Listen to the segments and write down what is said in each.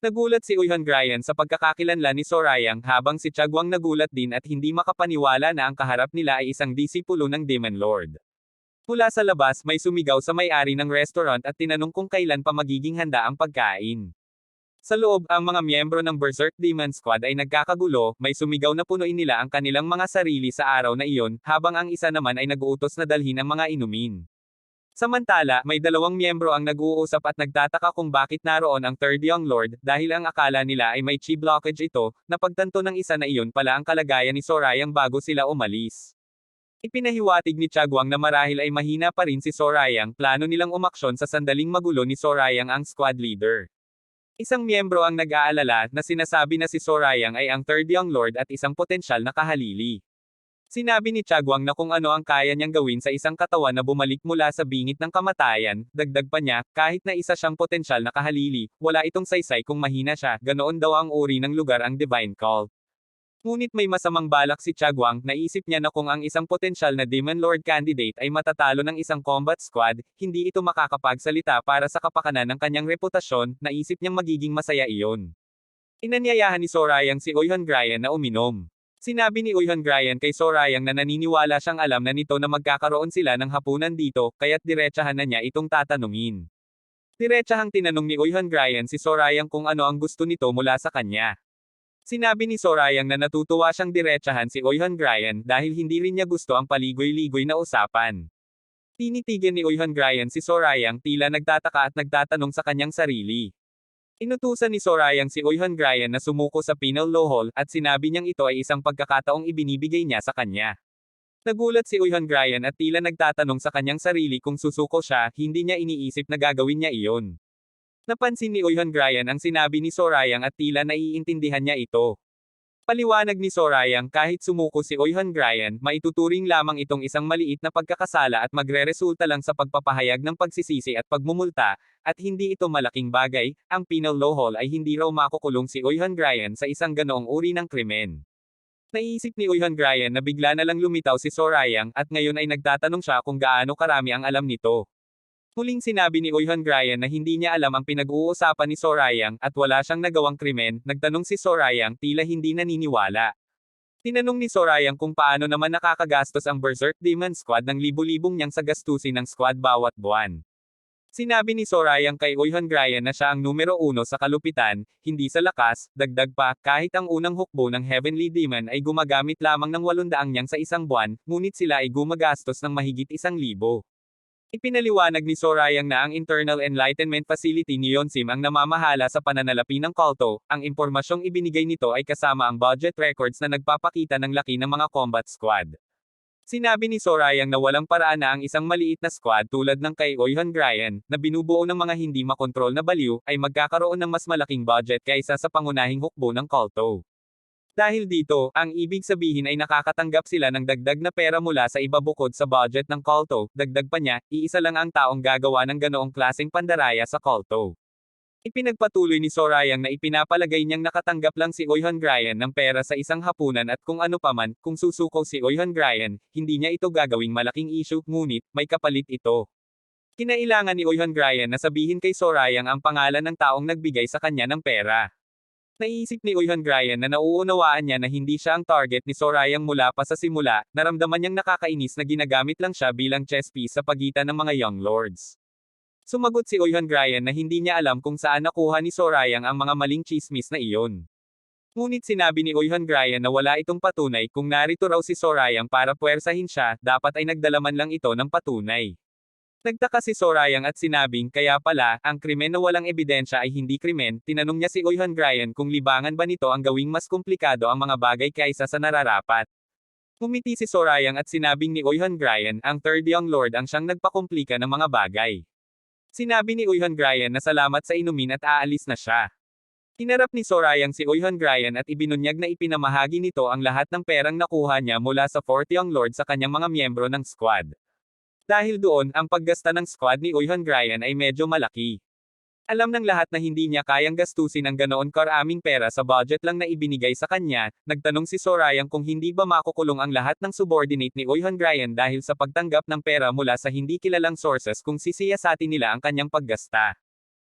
Nagulat si Uihan Ryan sa pagkakakilanlan ni Sorayang habang si Chagwang nagulat din at hindi makapaniwala na ang kaharap nila ay isang disipulo ng Demon Lord. Mula sa labas may sumigaw sa may-ari ng restaurant at tinanong kung kailan pa magiging handa ang pagkain. Sa loob, ang mga miyembro ng Berserk Demon Squad ay nagkakagulo, may sumigaw na punuin nila ang kanilang mga sarili sa araw na iyon, habang ang isa naman ay nag-uutos na dalhin ang mga inumin. Samantala, may dalawang miyembro ang nag-uusap at nagtataka kung bakit naroon ang Third Young Lord, dahil ang akala nila ay may chi blockage ito, napagtanto ng isa na iyon pala ang kalagayan ni Sorayang bago sila umalis. Ipinahiwatig ni Chagwang na marahil ay mahina pa rin si Sorayang, plano nilang umaksyon sa sandaling magulo ni Sorayang ang squad leader. Isang miyembro ang nag-aalala na sinasabi na si Sorayang ay ang Third Young Lord at isang potensyal na kahalili. Sinabi ni Chagwang na kung ano ang kaya niyang gawin sa isang katawan na bumalik mula sa bingit ng kamatayan, dagdag pa niya, kahit na isa siyang potensyal na kahalili, wala itong saysay kung mahina siya, ganoon daw ang uri ng lugar ang Divine Cult. Ngunit may masamang balak si Chagwang, naisip niya na kung ang isang potensyal na Demon Lord candidate ay matatalo ng isang combat squad, hindi ito makakapagsalita para sa kapakanan ng kanyang reputasyon, naisip niyang magiging masaya iyon. Inanyayahan ni Sorayang si Uihan Ryan na uminom. Sinabi ni Uihan Ryan kay Sorayang na naniniwala siyang alam na nito na magkakaroon sila ng hapunan dito, kaya't diretsahan na niya itong tatanungin. Diretsahang tinanong ni Uihan Ryan si Sorayang kung ano ang gusto nito mula sa kanya. Sinabi ni Sorayang na natutuwa siyang diretsahan si Uihan Ryan dahil hindi rin niya gusto ang paligoy-ligoy na usapan. Tinitigan ni Uihan Ryan si Sorayang tila nagtataka at nagtatanong sa kanyang sarili. Inutusan ni Sorayang si Uihan Ryan na sumuko sa Penal Lohol, at sinabi niyang ito ay isang pagkakataong ibinibigay niya sa kanya. Nagulat si Uihan Ryan at tila nagtatanong sa kanyang sarili kung susuko siya, hindi niya iniisip na gagawin niya iyon. Napansin ni Uihan Ryan ang sinabi ni Sorayang at tila naiintindihan niya ito. Paliwanag ni Sorayang kahit sumuko si Uihan Ryan, maituturing lamang itong isang maliit na pagkakasala at magreresulta lang sa pagpapahayag ng pagsisisi at pagmumulta, at hindi ito malaking bagay, ang Penal Lohol ay hindi raw makukulong si Uihan Ryan sa isang ganoong uri ng krimen. Naisip ni Uihan Ryan na bigla na lang lumitaw si Sorayang at ngayon ay nagtatanong siya kung gaano karami ang alam nito. Muling sinabi ni Uihan Ryan na hindi niya alam ang pinag-uusapan ni Sorayang at wala siyang nagawang krimen, nagtanong si Sorayang tila hindi naniniwala. Tinanong ni Sorayang kung paano naman nakakagastos ang Berserk Demon Squad ng libu-libong niyang sa gastusin ng squad bawat buwan. Sinabi ni Sorayang kay Uihan Ryan na siya ang numero 1 sa kalupitan, hindi sa lakas, dagdag pa, kahit ang unang hukbo ng Heavenly Demon ay gumagamit lamang ng 800 niyang sa isang buwan, ngunit sila ay gumagastos ng mahigit 1,000. Ipinaliwanag ni Sorayang na ang Internal Enlightenment Facility ni Yonsim ang namamahala sa pananalapi ng kulto, ang impormasyong ibinigay nito ay kasama ang budget records na nagpapakita ng laki ng mga combat squad. Sinabi ni Sorayang na walang paraan na ang isang maliit na squad tulad ng kay Uihan Ryan, na binubuo ng mga hindi makontrol na baliw, ay magkakaroon ng mas malaking budget kaysa sa pangunahing hukbo ng kulto. Dahil dito, ang ibig sabihin ay nakakatanggap sila ng dagdag na pera mula sa iba bukod sa budget ng kulto, dagdag pa niya, iisa lang ang taong gagawa ng ganoong klaseng pandaraya sa kulto. Ipinagpatuloy ni Sorayang na ipinapalagay niyang nakatanggap lang si Uihan Ryan ng pera sa isang hapunan at kung ano paman, kung susuko si Uihan Ryan, hindi niya ito gagawing malaking issue, ngunit, may kapalit ito. Kinailangan ni Uihan Ryan na sabihin kay Sorayang ang pangalan ng taong nagbigay sa kanya ng pera. Naisip ni Uihan Ryan na nauunawaan niya na hindi siya ang target ni Sorayang mula pa sa simula, naramdaman niyang nakakainis na ginagamit lang siya bilang chess piece sa pagitan ng mga Young Lords. Sumagot si Uihan Ryan na hindi niya alam kung saan nakuha ni Sorayang ang mga maling chismis na iyon. Ngunit sinabi ni Uihan Ryan na wala itong patunay kung narito raw si Sorayang para puwersahin siya, dapat ay nagdalaman lang ito ng patunay. Nagtaka si Sorayang at sinabing, kaya pala, ang krimen na walang ebidensya ay hindi krimen, tinanong niya si Uihan Ryan kung libangan ba nito ang gawing mas komplikado ang mga bagay kaysa sa nararapat. Ngumiti si Sorayang at sinabing ni Uihan Ryan, ang Third Young Lord ang siyang nagpakomplika ng mga bagay. Sinabi ni Uihan Ryan na salamat sa inumin at aalis na siya. Hinarap ni Sorayang si Uihan Ryan at ibinunyag na ipinamahagi nito ang lahat ng perang nakuha niya mula sa Fourth Young Lord sa kanyang mga miyembro ng squad. Dahil doon, ang paggasta ng squad ni Uihan Ryan ay medyo malaki. Alam ng lahat na hindi niya kayang gastusin ang ganoon karaming pera sa budget lang na ibinigay sa kanya, nagtanong si Sorayang kung hindi ba makukulong ang lahat ng subordinate ni Uihan Ryan dahil sa pagtanggap ng pera mula sa hindi kilalang sources kung sisiyasatin nila ang kanyang paggasta.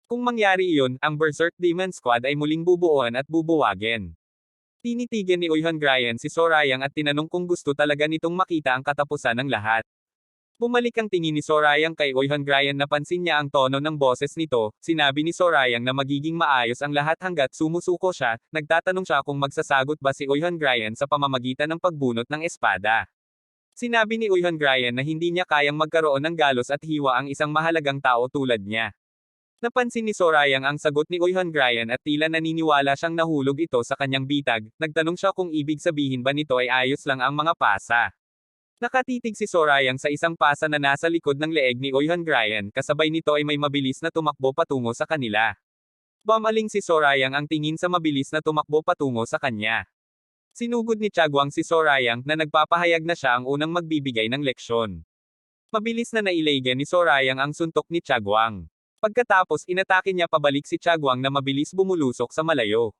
Kung mangyari iyon, ang Berserk Demon Squad ay muling bubuuan at bubuwagin. Tinitigan ni Uihon Gryan si Sorayang at tinanong kung gusto talaga nitong makita ang katapusan ng lahat. Bumalik ang tingin ni Sorayang kay Uihon Gryan, napansin niya ang tono ng boses nito, sinabi ni Sorayang na magiging maayos ang lahat hanggat sumusuko siya, nagtatanong siya kung magsasagot ba si Uihon Gryan sa pamamagitan ng pagbunot ng espada. Sinabi ni Uihon Gryan na hindi niya kayang magkaroon ng galos at hiwa ang isang mahalagang tao tulad niya. Napansin ni Sorayang ang sagot ni Uihon Gryan at tila naniniwala siyang nahulog ito sa kanyang bitag, nagtanong siya kung ibig sabihin ba nito ay ayos lang ang mga pasa. Nakatitig si Sorayang sa isang pasa na nasa likod ng leeg ni Uihon Gryan, kasabay nito ay may mabilis na tumakbo patungo sa kanila. Bumaling si Sorayang ang tingin sa mabilis na tumakbo patungo sa kanya. Sinugod ni Chagwang si Sorayang na nagpapahayag na siya ang unang magbibigay ng leksyon. Mabilis na nailagan ni Sorayang ang suntok ni Chagwang. Pagkatapos inatake niya pabalik si Chagwang na mabilis bumulusok sa malayo.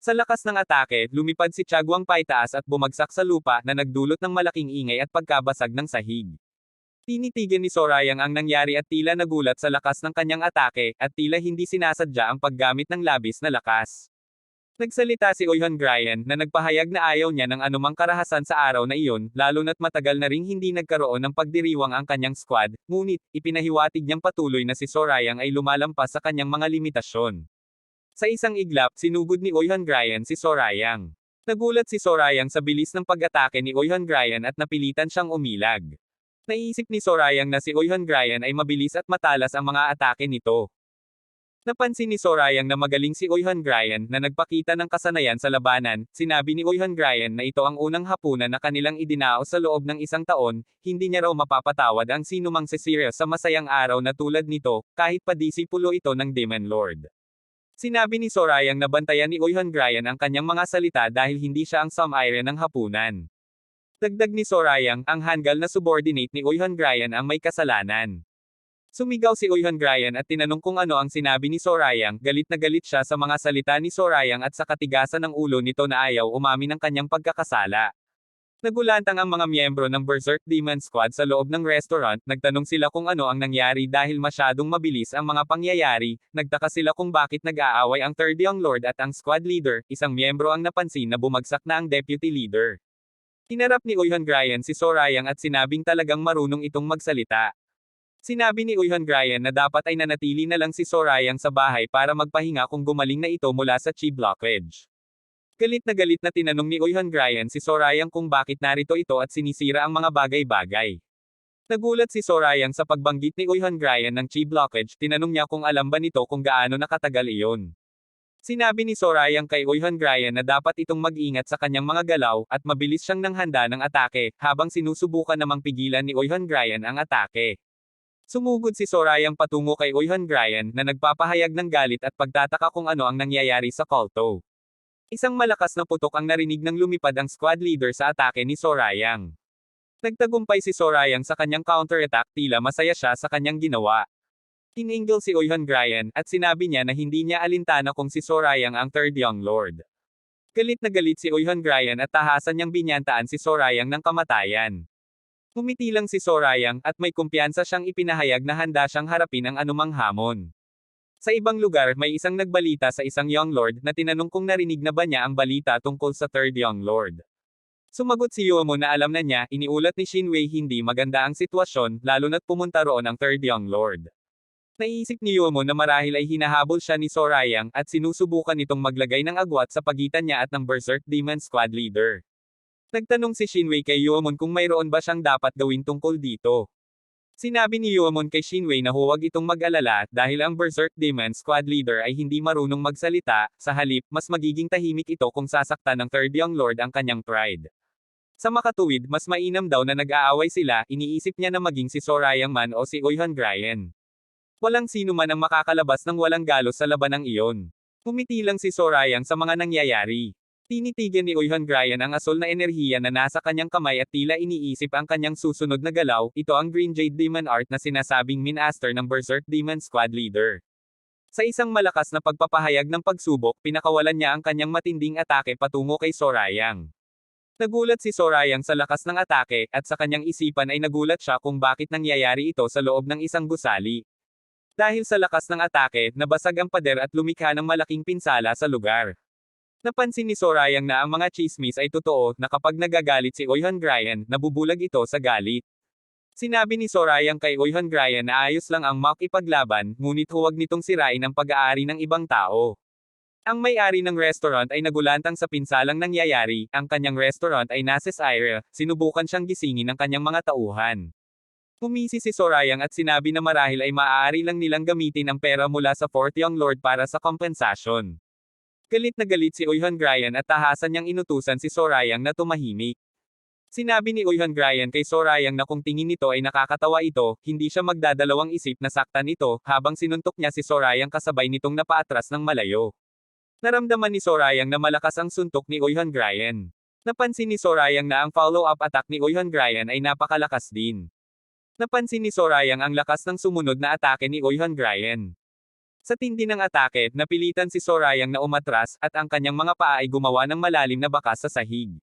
Sa lakas ng atake, lumipad si Chagwang paitaas at bumagsak sa lupa na nagdulot ng malaking ingay at pagkabasag ng sahig. Tinitigan ni Sorayang ang nangyari at tila nagulat sa lakas ng kanyang atake, at tila hindi sinasadya ang paggamit ng labis na lakas. Nagsalita si Uihon Gryan na nagpahayag na ayaw niya ng anumang karahasan sa araw na iyon, lalo na't matagal na ring hindi nagkaroon ng pagdiriwang ang kanyang squad, ngunit, ipinahiwatig niyang patuloy na si Sorayang ay lumalampas sa kanyang mga limitasyon. Sa isang iglap, sinugod ni Uihon Gryan si Sorayang. Nagulat si Sorayang sa bilis ng pag-atake ni Uihon Gryan at napilitan siyang umilag. Naisip ni Sorayang na si Uihon Gryan ay mabilis at matalas ang mga atake nito. Napansin ni Sorayang na magaling si Uihon Gryan na nagpakita ng kasanayan sa labanan, sinabi ni Uihon Gryan na ito ang unang hapunan na kanilang idinaos sa loob ng isang taon, hindi niya raw mapapatawad ang sinumang sisira sa masayang araw na tulad nito, kahit pa disipulo ito ng Demon Lord. Sinabi ni Sorayang na bantayan ni Uihon Gryan ang kanyang mga salita dahil hindi siya ang sum-iron ng hapunan. Dagdag ni Sorayang, ang hanggal na subordinate ni Uihon Gryan ang may kasalanan. Sumigaw si Uihon Gryan at tinanong kung ano ang sinabi ni Sorayang, galit na galit siya sa mga salita ni Sorayang at sa katigasan ng ulo nito na ayaw umamin ng kanyang pagkakasala. Nagulantang ang mga miyembro ng Berserk Demon Squad sa loob ng restaurant, nagtanong sila kung ano ang nangyari dahil masyadong mabilis ang mga pangyayari, nagtaka sila kung bakit nag-aaway ang Third Young Lord at ang squad leader, isang miyembro ang napansin na bumagsak na ang deputy leader. Hinarap ni Uihon Gryan si Sorayang at sinabing talagang marunong itong magsalita. Sinabi ni Uihon Gryan na dapat ay nanatili na lang si Sorayang sa bahay para magpahinga kung gumaling na ito mula sa chi blockage. Galit na tinanong ni Uihon Gryan si Sorayang kung bakit narito ito at sinisira ang mga bagay-bagay. Nagulat si Sorayang sa pagbanggit ni Uihon Gryan ng chi blockage, tinanong niya kung alam ba nito kung gaano nakatagal iyon. Sinabi ni Sorayang kay Uihon Gryan na dapat itong mag-ingat sa kanyang mga galaw, at mabilis siyang nanghanda ng atake, habang sinusubukan namang pigilan ni Uihon Gryan ang atake. Sumugod si Sorayang patungo kay Uihon Gryan na nagpapahayag ng galit at pagtataka kung ano ang nangyayari sa Kolto. Isang malakas na putok ang narinig nang lumipad ang squad leader sa atake ni Sorayang. Nagtagumpay si Sorayang sa kanyang counterattack, tila masaya siya sa kanyang ginawa. Tiningil si Uihon Gryan at sinabi niya na hindi niya alintana kung si Sorayang ang Third Young Lord. Galit na galit si Uihon Gryan at tahasan niyang binyantaan si Sorayang ng kamatayan. Ngumiti lang si Sorayang at may kumpiyansa siyang ipinahayag na handa siyang harapin ang anumang hamon. Sa ibang lugar, may isang nagbalita sa isang Young Lord na tinanong kung narinig na ba niya ang balita tungkol sa Third Young Lord. Sumagot si Yomo na alam na niya, iniulat ni Shinwei hindi maganda ang sitwasyon, lalo na't pumunta roon ang Third Young Lord. Naisip ni Yomo na marahil ay hinahabol siya ni Sorayang at sinusubukan itong maglagay ng agwat sa pagitan niya at ng Berserk Demon Squad leader. Nagtanong si Shinwei kay Yomon kung mayroon ba siyang dapat gawin tungkol dito. Sinabi ni Yomon kay Shinwei na huwag itong mag-alala, dahil ang Berserk Demon Squad leader ay hindi marunong magsalita, sa halip, mas magiging tahimik ito kung sasaktan ng Third Young Lord ang kanyang pride. Sa makatuwid, mas mainam daw na nag-aaway sila, iniisip niya na maging si Sorayang man o si Uihon Gryan. Walang sino man ang makakalabas ng walang galos sa labanang iyon. Ngumiti lang si Sorayang sa mga nangyayari. Tinitigan ni Uihon Gryan ang asol na enerhiya na nasa kanyang kamay at tila iniisip ang kanyang susunod na galaw, ito ang Green Jade Demon Art na sinasabing Minaster ng Berserk Demon Squad leader. Sa isang malakas na pagpapahayag ng pagsubok, pinakawalan niya ang kanyang matinding atake patungo kay Sorayang. Nagulat si Sorayang sa lakas ng atake, at sa kanyang isipan ay nagulat siya kung bakit nangyayari ito sa loob ng isang gusali. Dahil sa lakas ng atake, nabasag ang pader at lumikha ng malaking pinsala sa lugar. Napansin ni Sorayang na ang mga chismis ay totoo, na kapag nagagalit si Oihan Gryan, nabubulag ito sa galit. Sinabi ni Sorayang kay Oihan Gryan na ayos lang ang makipaglaban, ngunit huwag nitong sirain ang pag-aari ng ibang tao. Ang may-ari ng restaurant ay nagulantang sa pinsalang nangyayari, ang kanyang restaurant ay nasa area, sinubukan siyang gisingin ng kanyang mga tauhan. Pumisi si Sorayang at sinabi na marahil ay maaari lang nilang gamitin ang pera mula sa Fourth Young Lord para sa kompensasyon. Galit na galit si Oihan Gryan at tahasan niyang inutusan si Sorayang na tumahimik. Sinabi ni Oihan Gryan kay Sorayang na kung tingin nito ay nakakatawa ito, hindi siya magdadalawang isip na saktan ito, habang sinuntok niya si Sorayang kasabay nitong napaatras ng malayo. Naramdaman ni Sorayang na malakas ang suntok ni Oihan Gryan. Napansin ni Sorayang na ang follow-up attack ni Oihan Gryan ay napakalakas din. Napansin ni Sorayang ang lakas ng sumunod na atake ni Oihan Gryan. Sa tindi ng atake, napilitan si Sorayang na umatras, at ang kanyang mga paa ay gumawa ng malalim na bakas sa sahig.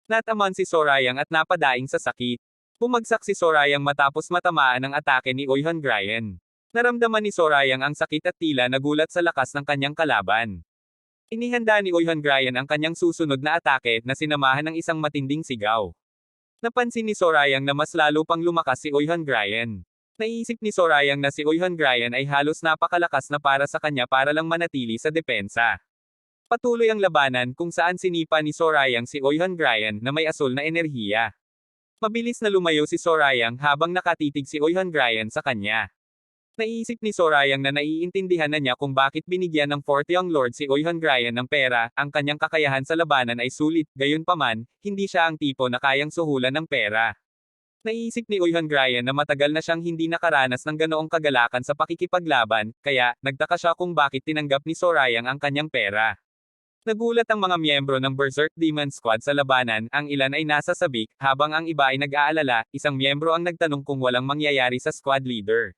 Nataman si Sorayang at napadaing sa sakit. Bumagsak si Sorayang matapos matamaan ng atake ni Oihan Gryan. Naramdaman ni Sorayang ang sakit at tila nagulat sa lakas ng kanyang kalaban. Inihanda ni Oihan Gryan ang kanyang susunod na atake na sinamahan ng isang matinding sigaw. Napansin ni Sorayang na mas lalo pang lumakas si Oihan Gryan. Naisip ni Sorayang na si Oihan Gryan ay halos napakalakas na para sa kanya para lang manatili sa depensa. Patuloy ang labanan kung saan sinipa ni Sorayang si Oihan Gryan na may asul na enerhiya. Mabilis na lumayo si Sorayang habang nakatitig si Oihan Gryan sa kanya. Naisip ni Sorayang na naiintindihan na niya kung bakit binigyan ng Fourth Young Lord si Oihan Gryan ng pera, ang kanyang kakayahan sa labanan ay sulit, gayunpaman, hindi siya ang tipo na kayang suhulan ng pera. Naisip ni Oihan Gryan na matagal na siyang hindi nakaranas ng ganoong kagalakan sa pakikipaglaban, kaya, nagtaka siya kung bakit tinanggap ni Sorayang ang kanyang pera. Nagulat ang mga miyembro ng Berserk Demon Squad sa labanan, ang ilan ay nasa sabik, habang ang iba ay nag-aalala, isang miyembro ang nagtanong kung walang mangyayari sa squad leader.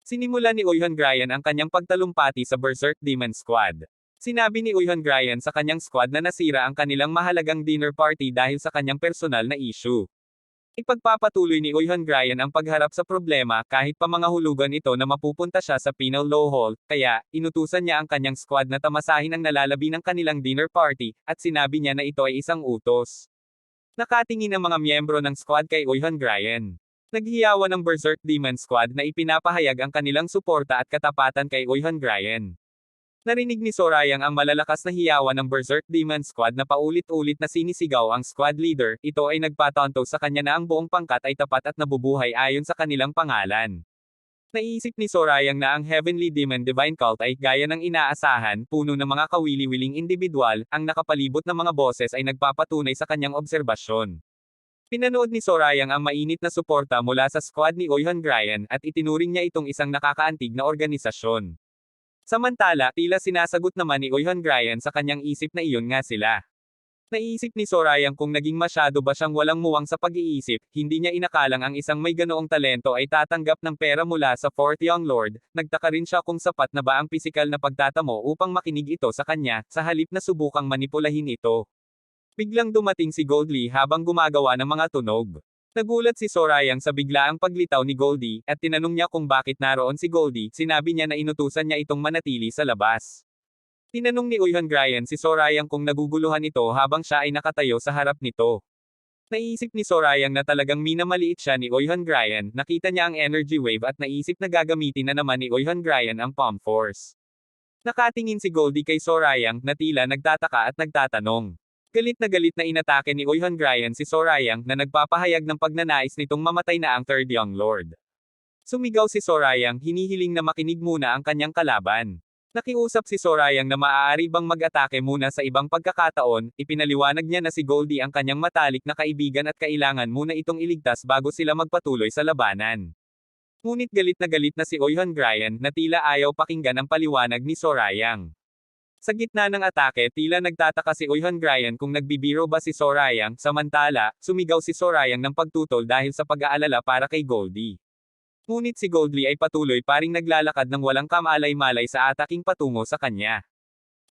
Sinimula ni Oihan Gryan ang kanyang pagtalumpati sa Berserk Demon Squad. Sinabi ni Oihan Gryan sa kanyang squad na nasira ang kanilang mahalagang dinner party dahil sa kanyang personal na issue. Ipagpapatuloy ni Oihan Gryan ang pagharap sa problema kahit pa mga hulugan ito na mapupunta siya sa penal law hall, kaya, inutusan niya ang kanyang squad na tamasahin ang nalalabi ng kanilang dinner party, at sinabi niya na ito ay isang utos. Nakatingin ang mga miyembro ng squad kay Oihan Gryan. Naghiyawan ng Berserk Demon Squad na ipinapahayag ang kanilang suporta at katapatan kay Oihan Gryan. Narinig ni Sorayang ang malalakas na hiyawan ng Berserk Demon Squad na paulit-ulit na sinisigaw ang squad leader, ito ay nagpatanto sa kanya na ang buong pangkat ay tapat at nabubuhay ayon sa kanilang pangalan. Naisip ni Sorayang na ang Heavenly Demon Divine Cult ay, gaya ng inaasahan, puno ng mga kawili-wiling individual, ang nakapalibot na mga boses ay nagpapatunay sa kanyang obserbasyon. Pinanood ni Sorayang ang mainit na suporta mula sa squad ni Oihan Gryan, at itinuring niya itong isang nakakaantig na organisasyon. Samantala, tila sinasagot naman ni Oihan Gryan sa kanyang isip na iyon nga sila. Naisip ni Sorayang kung naging masyado ba siyang walang muwang sa pag-iisip, hindi niya inakalang ang isang may ganoong talento ay tatanggap ng pera mula sa Fourth Young Lord, nagtaka rin siya kung sapat na ba ang pisikal na pagtatamo upang makinig ito sa kanya, sa halip na subukang manipulahin ito. Biglang dumating si Goldie habang gumagawa ng mga tunog. Nagulat si Sorayang sa biglaang paglitaw ni Goldie, at tinanong niya kung bakit naroon si Goldie, sinabi niya na inutusan niya itong manatili sa labas. Tinanong ni Oihan Gryan si Sorayang kung naguguluhan ito habang siya ay nakatayo sa harap nito. Naisip ni Sorayang na talagang minamaliit siya ni Oihan Gryan, nakita niya ang energy wave at naisip na gagamitin na naman ni Oihan Gryan ang palm force. Nakatingin si Goldie kay Sorayang, na tila nagtataka at nagtatanong. Galit na inatake ni Oihan Gryan si Sorayang na nagpapahayag ng pagnanais nitong mamatay na ang Third Young Lord. Sumigaw si Sorayang, hinihiling na makinig muna ang kanyang kalaban. Nakiusap si Sorayang na maaari bang mag-atake muna sa ibang pagkakataon, ipinaliwanag niya na si Goldie ang kanyang matalik na kaibigan at kailangan muna itong iligtas bago sila magpatuloy sa labanan. Ngunit galit na si Oihan Gryan na tila ayaw pakinggan ang paliwanag ni Sorayang. Sa gitna ng atake, tila nagtataka si Oihan Gryan kung nagbibiro ba si Sorayang, samantala, sumigaw si Sorayang ng pagtutol dahil sa pag-aalala para kay Goldie. Ngunit si Goldie ay patuloy pa ring naglalakad ng walang kamalay-malay sa ataking patungo sa kanya.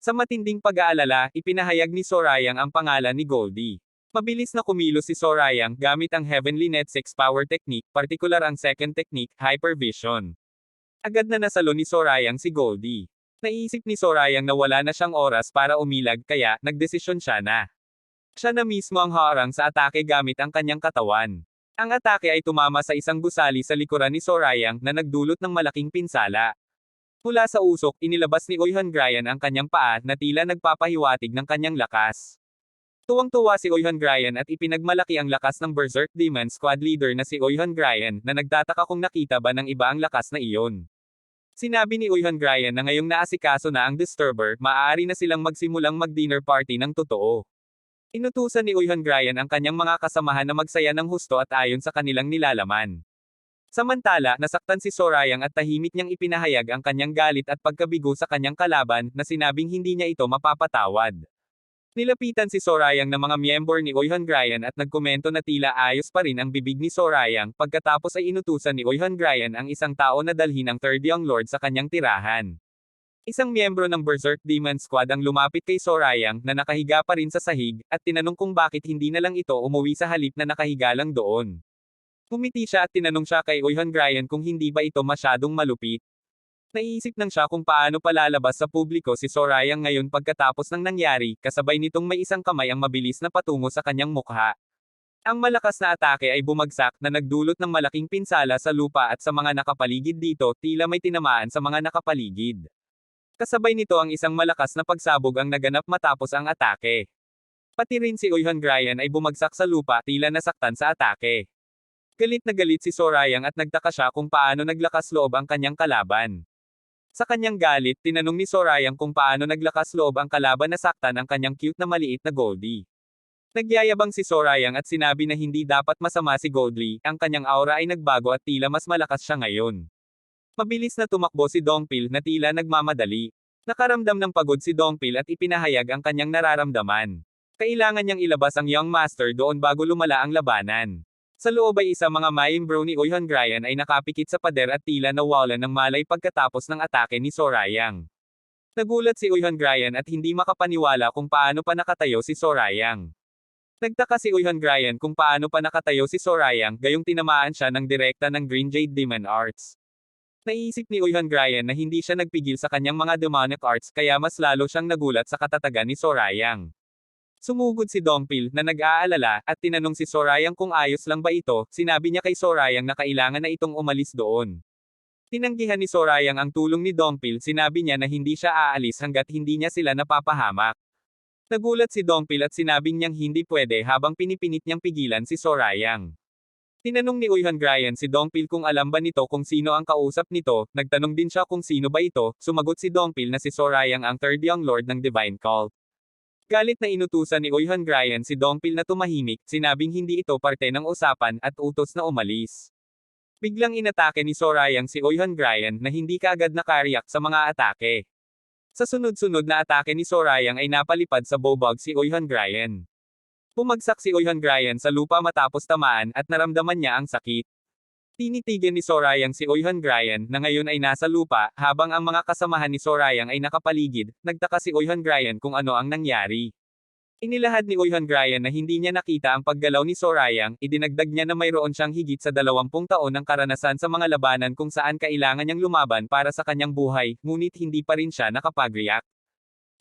Sa matinding pag-aalala, ipinahayag ni Sorayang ang pangalan ni Goldie. Mabilis na kumilos si Sorayang gamit ang Heavenly Net 6 Power Technique, partikular ang second technique, Hypervision. Agad na nasalo ni Sorayang si Goldie. Naisip ni Sorayang na wala na siyang oras para umilag kaya, nagdesisyon siya na. Siya na mismo ang harang sa atake gamit ang kanyang katawan. Ang atake ay tumama sa isang gusali sa likuran ni Sorayang na nagdulot ng malaking pinsala. Mula sa usok, inilabas ni Oihan Gryan ang kanyang paa na tila nagpapahiwatig ng kanyang lakas. Tuwang-tuwa si Oihan Gryan at ipinagmalaki ang lakas ng Berserk Demon Squad leader na si Oihan Gryan na nagtataka kung nakita ba ng iba ang lakas na iyon. Sinabi ni Oihan Gryan na ngayong naasikaso na ang Disturber, maaari na silang magsimulang mag-dinner party ng totoo. Inutusan ni Oihan Gryan ang kanyang mga kasamahan na magsaya ng husto at ayon sa kanilang nilalaman. Samantala, nasaktan si Sorayang at tahimik niyang ipinahayag ang kanyang galit at pagkabigo sa kanyang kalaban na sinabing hindi niya ito mapapatawad. Nilapitan si Sorayang ng mga miyembro ni Oihan Gryan at nagkomento na tila ayos pa rin ang bibig ni Sorayang pagkatapos ay inutusan ni Oihan Gryan ang isang tao na dalhin ang Third Young Lord sa kanyang tirahan. Isang miyembro ng Berserk Demon Squad ang lumapit kay Sorayang na nakahiga pa rin sa sahig at tinanong kung bakit hindi na lang ito umuwi sa halip na nakahiga lang doon. Pumiti siya at tinanong siya kay Oihan Gryan kung hindi ba ito masyadong malupit. Naiisip nang siya kung paano palalabas sa publiko si Sorayang ngayon pagkatapos ng nangyari, kasabay nitong may isang kamay ang mabilis na patungo sa kanyang mukha. Ang malakas na atake ay bumagsak na nagdulot ng malaking pinsala sa lupa at sa mga nakapaligid dito, tila may tinamaan sa mga nakapaligid. Kasabay nito ang isang malakas na pagsabog ang naganap matapos ang atake. Pati rin si Oihan Gryan ay bumagsak sa lupa, tila nasaktan sa atake. Galit na galit si Sorayang at nagtaka siya kung paano naglakas loob ang kanyang kalaban. Sa kanyang galit, tinanong ni Sorayang kung paano naglakas loob ang kalaban na saktan ang kanyang cute na maliit na Goldie. Nagyayabang si Sorayang at sinabi na hindi dapat masama si Goldie, ang kanyang aura ay nagbago at tila mas malakas siya ngayon. Mabilis na tumakbo si Dongpil na tila nagmamadali. Nakaramdam ng pagod si Dongpil at ipinahayag ang kanyang nararamdaman. Kailangan niyang ilabas ang Young Master doon bago lumala ang labanan. Sa loob ay isa mga miyembro ni Oihan Gryan ay nakapikit sa pader at tila nawalan ng malay pagkatapos ng atake ni Sorayang. Nagulat si Oihan Gryan at hindi makapaniwala kung paano pa nakatayo si Sorayang. Nagtaka si Oihan Gryan kung paano pa nakatayo si Sorayang, gayong tinamaan siya ng direkta ng Green Jade Demon Arts. Naiisip ni Oihan Gryan na hindi siya nagpigil sa kanyang mga demonic arts kaya mas lalo siyang nagulat sa katatagan ni Sorayang. Sumugod si Dongpil na nag-aalala at tinanong si Sorayang kung ayos lang ba ito, sinabi niya kay Sorayang na kailangan na itong umalis doon. Tinanggihan ni Sorayang ang tulong ni Dongpil, sinabi niya na hindi siya aalis hanggat hindi niya sila napapahamak. Nagulat si Dongpil at sinabing niyang hindi pwede habang pinipinit niyang pigilan si Sorayang. Tinanong ni Oihan Gryan si Dongpil kung alam ba nito kung sino ang kausap nito, nagtanong din siya kung sino ba ito, sumagot si Dongpil na si Sorayang ang Third Young Lord ng Divine Cult. Galit na inutusan ni Oihan Gryan si Dongpil na tumahimik, sinabing hindi ito parte ng usapan at utos na umalis. Biglang inatake ni Sorayang si Oihan Gryan na hindi kaagad nakariyak sa mga atake. Sa sunod-sunod na atake ni Sorayang ay napalipad sa bobog si Oihan Gryan. Pumagsak si Oihan Gryan sa lupa matapos tamaan at naramdaman niya ang sakit. Tinitigan ni Sorayang si Oihan Gryan na ngayon ay nasa lupa, habang ang mga kasamahan ni Sorayang ay nakapaligid, nagtaka si Oihan Gryan kung ano ang nangyari. Inilahad ni Oihan Gryan na hindi niya nakita ang paggalaw ni Sorayang, idinagdag niya na mayroon siyang higit sa 20 taon ng karanasan sa mga labanan kung saan kailangan niyang lumaban para sa kanyang buhay, ngunit hindi pa rin siya nakapag-react.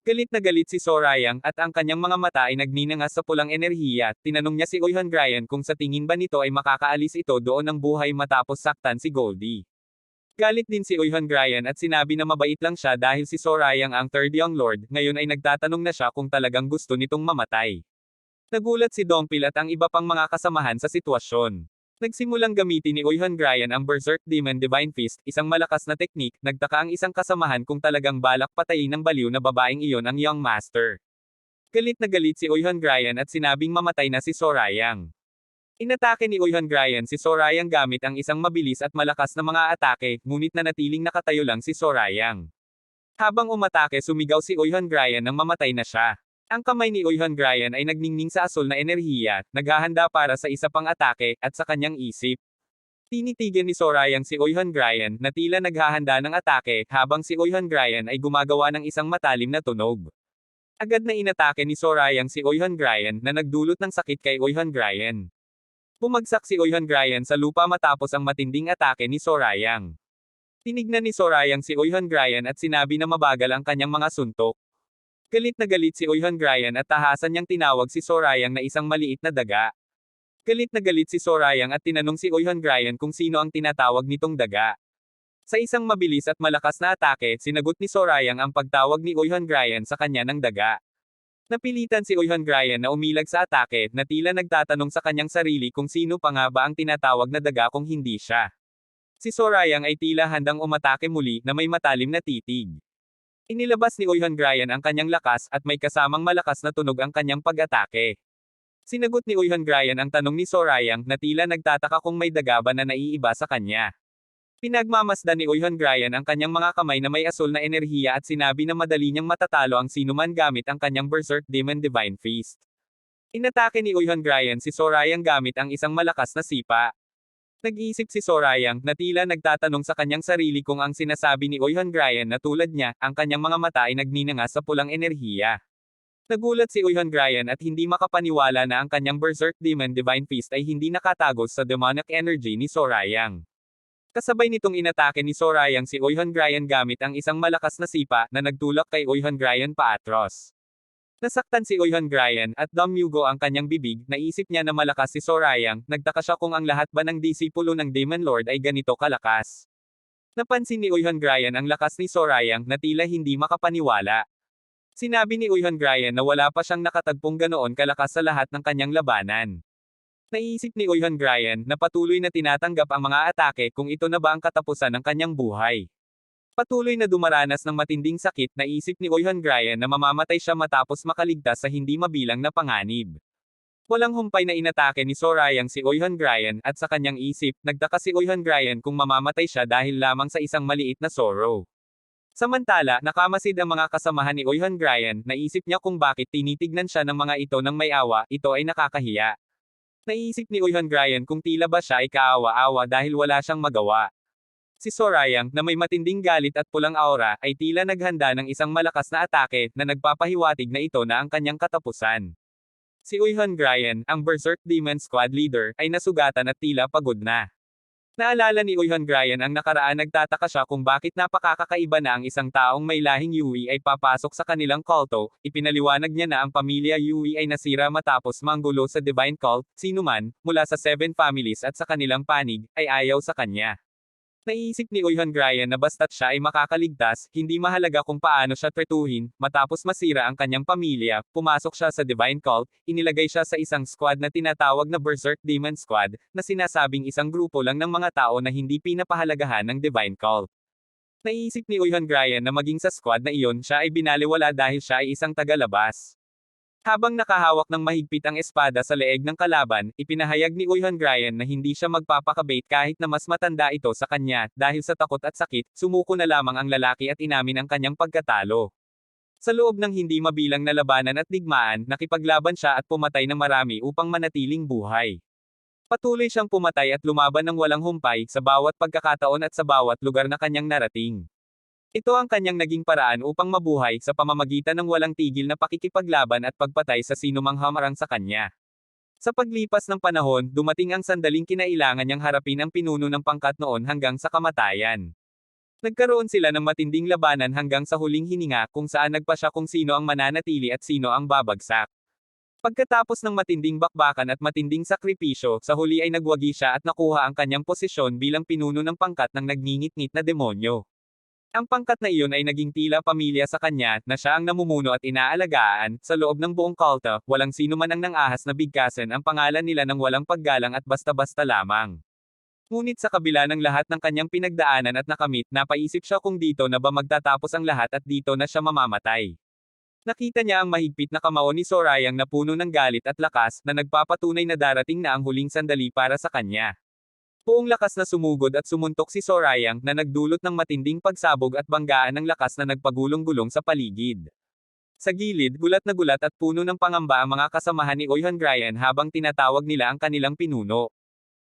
Galit na galit si Sorayang at ang kanyang mga mata ay nagninangas sa pulang enerhiya, tinanong niya si Oihan Gryan kung sa tingin ba nito ay makakaalis ito doon ng buhay matapos saktan si Goldie. Galit din si Oihan Gryan at sinabi na mabait lang siya dahil si Sorayang ang Third Young Lord, ngayon ay nagtatanong na siya kung talagang gusto nitong mamatay. Nagulat si Dongpil at ang iba pang mga kasamahan sa sitwasyon. Nagsimulang gamitin ni Oihan Gryan ang Berserk Demon Divine Fist, isang malakas na teknik, nagtaka ang isang kasamahan kung talagang balak patayin ng baliw na babaeng iyon ang Young Master. Galit na galit si Oihan Gryan at sinabing mamatay na si Sorayang. Inatake ni Oihan Gryan si Sorayang gamit ang isang mabilis at malakas na mga atake, ngunit nanatiling nakatayo lang si Sorayang. Habang umatake sumigaw si Oihan Gryan nang mamatay na siya. Ang kamay ni Oihan Gryan ay nagningning sa asul na enerhiya, naghahanda para sa isa pang atake, at sa kanyang isip. Tinitigan ni Sorayang si Oihan Gryan na tila naghahanda ng atake, habang si Oihan Gryan ay gumagawa ng isang matalim na tunog. Agad na inatake ni Sorayang si Oihan Gryan na nagdulot ng sakit kay Oihan Gryan. Bumagsak si Oihan Gryan sa lupa matapos ang matinding atake ni Sorayang. Tinignan ni Sorayang si Uihan Gryan at sinabi na mabagal ang kanyang mga suntok. Galit na galit si Uihan Gryan at tahasan niyang tinawag si Sorayang na isang maliit na daga. Galit na galit si Sorayang at tinanong si Uihan Gryan kung sino ang tinatawag nitong daga. Sa isang mabilis at malakas na atake, sinagot ni Sorayang ang pagtawag ni Uihan Gryan sa kanya ng daga. Napilitan si Uihan Gryan na umilag sa atake, na tila nagtatanong sa kanyang sarili kung sino pa nga ba ang tinatawag na daga kung hindi siya. Si Sorayang ay tila handang umatake muli na may matalim na titig. Inilabas ni Uihan Gryan ang kanyang lakas at may kasamang malakas na tunog ang kanyang pag-atake. Sinagot ni Uihan Gryan ang tanong ni Sorayang na tila nagtataka kung may daga ba na naiiba sa kanya. Pinagmamasdan ni Uihan Gryan ang kanyang mga kamay na may asul na enerhiya at sinabi na madali niyang matatalo ang sinuman gamit ang kanyang Berserk Demon Divine Fist. Inatake ni Uihan Gryan si Sorayang gamit ang isang malakas na sipa. Nag-iisip si Sorayang na tila nagtatanong sa kanyang sarili kung ang sinasabi ni Uihan Gryan na tulad niya, ang kanyang mga mata ay nagninanga sa pulang enerhiya. Nagulat si Uihan Gryan at hindi makapaniwala na ang kanyang Berserk Demon Divine Fist ay hindi nakatagos sa demonic energy ni Sorayang. Kasabay nitong inatake ni Sorayang si Uihan Gryan gamit ang isang malakas na sipa na nagtulak kay Uihan Gryan paatros. Nasaktan si Uihan Gryan at dumyugo ang kanyang bibig, naisip niya na malakas si Sorayang, nagtaka siya kung ang lahat ba ng disipulo ng Demon Lord ay ganito kalakas. Napansin ni Uihan Gryan ang lakas ni Sorayang na tila hindi makapaniwala. Sinabi ni Uihan Gryan na wala pa siyang nakatagpong ganoon kalakas sa lahat ng kanyang labanan. Naisip ni Uihan Gryan na patuloy na tinatanggap ang mga atake kung ito na ba ang katapusan ng kanyang buhay. Patuloy na dumaranas ng matinding sakit, naisip ni Uihan Gryan na mamamatay siya matapos makaligtas sa hindi mabilang na panganib. Walang humpay na inatake ni Sorayang si Uihan Gryan at sa kanyang isip, nagtaka si Uihan Gryan kung mamamatay siya dahil lamang sa isang maliit na sorrow. Samantala, nakamasid ang mga kasamahan ni Uihan Gryan, naisip niya kung bakit tinitignan siya ng mga ito ng may awa, ito ay nakakahiya. Naisip ni Uihan Gryan kung tila ba siya ay kaawa-awa dahil wala siyang magawa. Si Sorayang, na may matinding galit at pulang aura, ay tila naghanda ng isang malakas na atake, na nagpapahiwatig na ito na ang kanyang katapusan. Si Uihan Gryan, ang Berserk Demon Squad leader, ay nasugatan at tila pagod na. Naalala ni Uihan Gryan ang nakaraan, nagtataka siya kung bakit napakakakaiba na ang isang taong may lahing Yui ay papasok sa kanilang kulto, ipinaliwanag niya na ang pamilya Yui ay nasira matapos manggulo sa Divine Cult, sinuman, mula sa 7 families at sa kanilang panig, ay ayaw sa kanya. Naisip ni Uihan Gryan na basta't siya ay makakaligtas, hindi mahalaga kung paano siya tretuhin, matapos masira ang kanyang pamilya, pumasok siya sa Divine Cult, inilagay siya sa isang squad na tinatawag na Berserk Demon Squad, na sinasabing isang grupo lang ng mga tao na hindi pinapahalagahan ng Divine Cult. Naisip ni Uihan Gryan na maging sa squad na iyon siya ay binaliwala dahil siya ay isang tagalabas. Habang nakahawak ng mahigpit ang espada sa leeg ng kalaban, ipinahayag ni Uihan Gryan na hindi siya magpapakabait kahit na mas matanda ito sa kanya, dahil sa takot at sakit, sumuko na lamang ang lalaki at inamin ang kanyang pagkatalo. Sa loob ng hindi mabilang na labanan at digmaan, nakipaglaban siya at pumatay ng marami upang manatiling buhay. Patuloy siyang pumatay at lumaban ng walang humpay, sa bawat pagkakataon at sa bawat lugar na kanyang narating. Ito ang kanyang naging paraan upang mabuhay sa pamamagitan ng walang tigil na pakikipaglaban at pagpatay sa sinumang hamarang sa kanya. Sa paglipas ng panahon, dumating ang sandaling kinailangan niyang harapin ang pinuno ng pangkat noon hanggang sa kamatayan. Nagkaroon sila ng matinding labanan hanggang sa huling hininga, kung saan nagpasya kung sino ang mananatili at sino ang babagsak. Pagkatapos ng matinding bakbakan at matinding sakripisyo, sa huli ay nagwagi siya at nakuha ang kanyang posisyon bilang pinuno ng pangkat ng nagngingit-ngit na demonyo. Ang pangkat na iyon ay naging tila pamilya sa kanya, na siya ang namumuno at inaalagaan, sa loob ng buong kulto, walang sino man ang nang-ahas na bigkasin ang pangalan nila ng walang paggalang at basta-basta lamang. Ngunit sa kabila ng lahat ng kanyang pinagdaanan at nakamit, napaisip siya kung dito na ba magtatapos ang lahat at dito na siya mamamatay. Nakita niya ang mahigpit na kamao ni Sorayang na puno ng galit at lakas, na nagpapatunay na darating na ang huling sandali para sa kanya. Buong lakas na sumugod at sumuntok si Sorayang, na nagdulot ng matinding pagsabog at banggaan ng lakas na nagpagulong-gulong sa paligid. Sa gilid, gulat na gulat at puno ng pangamba ang mga kasamahan ni Uihan Gryan habang tinatawag nila ang kanilang pinuno.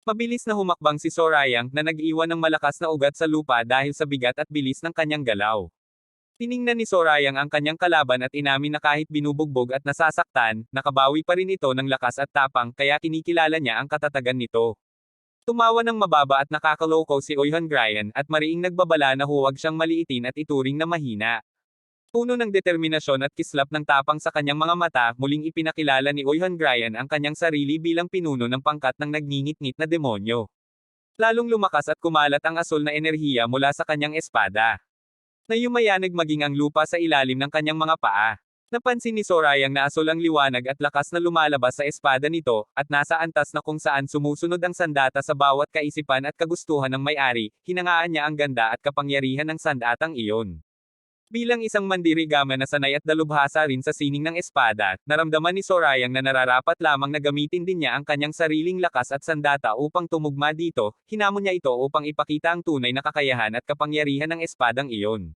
Mabilis na humakbang si Sorayang, na nag-iwan ng malakas na ugat sa lupa dahil sa bigat at bilis ng kanyang galaw. Tiningnan ni Sorayang ang kanyang kalaban at inamin na kahit binubugbog at nasasaktan, nakabawi pa rin ito ng lakas at tapang, kaya kinikilala niya ang katatagan nito. Tumawa ng mababa at nakakaloko si Oyhan Gryan at mariing nagbabala na huwag siyang maliitin at ituring na mahina. Puno ng determinasyon at kislap ng tapang sa kanyang mga mata, muling ipinakilala ni Oyhan Gryan ang kanyang sarili bilang pinuno ng pangkat ng nagngingit-ngit na demonyo. Lalong lumakas at kumalat ang asul na enerhiya mula sa kanyang espada. Nayumayanig maging ang lupa sa ilalim ng kanyang mga paa. Napansin ni Sorayang na asul ang liwanag at lakas na lumalabas sa espada nito, at nasa antas na kung saan sumusunod ang sandata sa bawat kaisipan at kagustuhan ng may-ari, hinangaan niya ang ganda at kapangyarihan ng sandatang iyon. Bilang isang mandirigama na sanay at dalubhasa rin sa sining ng espada, naramdaman ni Sorayang na nararapat lamang na gamitin din niya ang kanyang sariling lakas at sandata upang tumugma dito, hinamon niya ito upang ipakita ang tunay na kakayahan at kapangyarihan ng espadang iyon.